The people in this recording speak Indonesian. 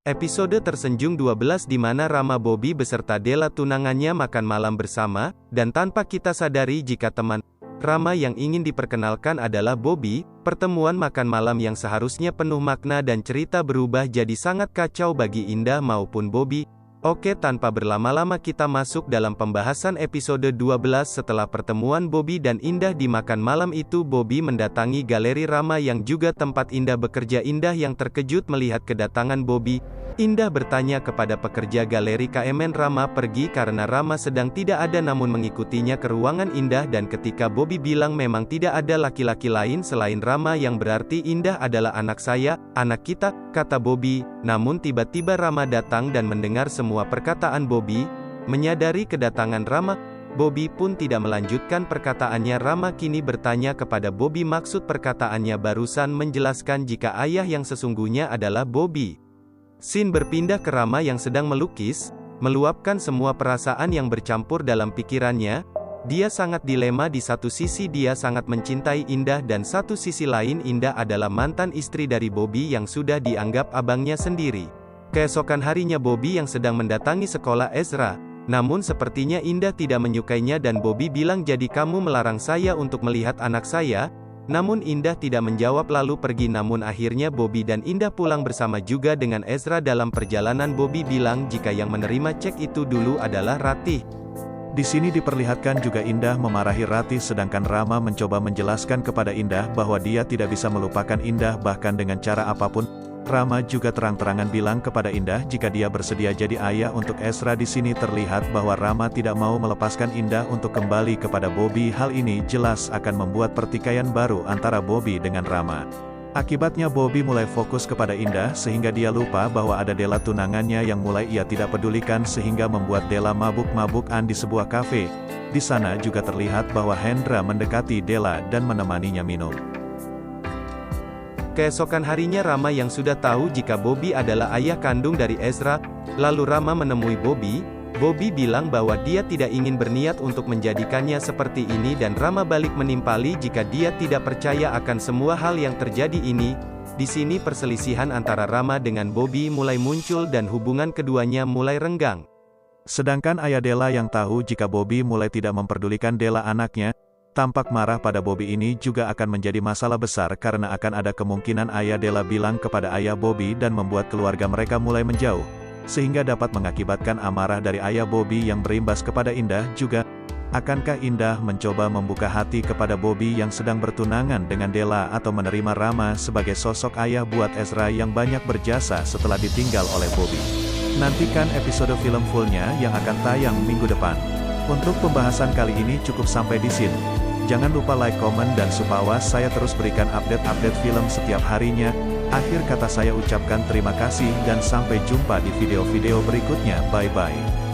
Episode tersenjung 12 di mana Rama Bobby beserta Della tunangannya makan malam bersama, dan tanpa kita sadari jika teman Rama yang ingin diperkenalkan adalah Bobby, pertemuan makan malam yang seharusnya penuh makna dan cerita berubah jadi sangat kacau bagi Indah maupun Bobby. Oke, tanpa berlama-lama kita masuk dalam pembahasan episode 12. Setelah pertemuan Bobby dan Indah di makan malam itu, Bobby mendatangi galeri Rama yang juga tempat Indah bekerja. Indah yang terkejut melihat kedatangan Bobby. Indah bertanya kepada pekerja galeri, "KMN Rama pergi?" Karena Rama sedang tidak ada namun mengikutinya ke ruangan Indah, dan ketika Bobby bilang memang tidak ada laki-laki lain selain Rama yang berarti Indah adalah anak saya, anak kita, kata Bobby. Namun tiba-tiba Rama datang dan mendengar semua perkataan Bobby. Menyadari kedatangan Rama, Bobby pun tidak melanjutkan perkataannya. Rama kini bertanya kepada Bobby maksud perkataannya barusan, menjelaskan jika ayah yang sesungguhnya adalah Bobby. Scene berpindah ke Rama yang sedang melukis, meluapkan semua perasaan yang bercampur dalam pikirannya. Dia sangat dilema, di satu sisi dia sangat mencintai Indah dan satu sisi lain Indah adalah mantan istri dari Bobby yang sudah dianggap abangnya sendiri. Keesokan harinya Bobby yang sedang mendatangi sekolah Ezra. Namun sepertinya Indah tidak menyukainya dan Bobby bilang, "Jadi kamu melarang saya untuk melihat anak saya?" Namun Indah tidak menjawab lalu pergi. Namun akhirnya Bobby dan Indah pulang bersama juga dengan Ezra. Dalam perjalanan Bobby bilang jika yang menerima cek itu dulu adalah Ratih. Di sini diperlihatkan juga Indah memarahi Ratih sedangkan Rama mencoba menjelaskan kepada Indah bahwa dia tidak bisa melupakan Indah bahkan dengan cara apapun. Rama juga terang-terangan bilang kepada Indah jika dia bersedia jadi ayah untuk Ezra. Di sini terlihat bahwa Rama tidak mau melepaskan Indah untuk kembali kepada Bobby. Hal ini jelas akan membuat pertikaian baru antara Bobby dengan Rama. Akibatnya Bobby mulai fokus kepada Indah sehingga dia lupa bahwa ada Della tunangannya yang mulai ia tidak pedulikan sehingga membuat Della mabuk-mabukan di sebuah kafe. Di sana juga terlihat bahwa Hendra mendekati Della dan menemaninya minum. Keesokan harinya Rama yang sudah tahu jika Bobby adalah ayah kandung dari Ezra, lalu Rama menemui Bobby. Bobby bilang bahwa dia tidak ingin berniat untuk menjadikannya seperti ini dan Rama balik menimpali jika dia tidak percaya akan semua hal yang terjadi ini. Di sini perselisihan antara Rama dengan Bobby mulai muncul dan hubungan keduanya mulai renggang. Sedangkan ayah Della yang tahu jika Bobby mulai tidak memperdulikan Della anaknya, tampak marah pada Bobby. Ini juga akan menjadi masalah besar karena akan ada kemungkinan ayah Della bilang kepada ayah Bobby dan membuat keluarga mereka mulai menjauh, sehingga dapat mengakibatkan amarah dari ayah Bobby yang berimbas kepada Indah juga. Akankah Indah mencoba membuka hati kepada Bobby yang sedang bertunangan dengan Della atau menerima Rama sebagai sosok ayah buat Ezra yang banyak berjasa setelah ditinggal oleh Bobby? Nantikan episode film fullnya yang akan tayang minggu depan. Untuk pembahasan kali ini cukup sampai di sini. Jangan lupa like, komen, dan supaya saya terus berikan update-update film setiap harinya. Akhir kata saya ucapkan terima kasih dan sampai jumpa di video-video berikutnya. Bye-bye.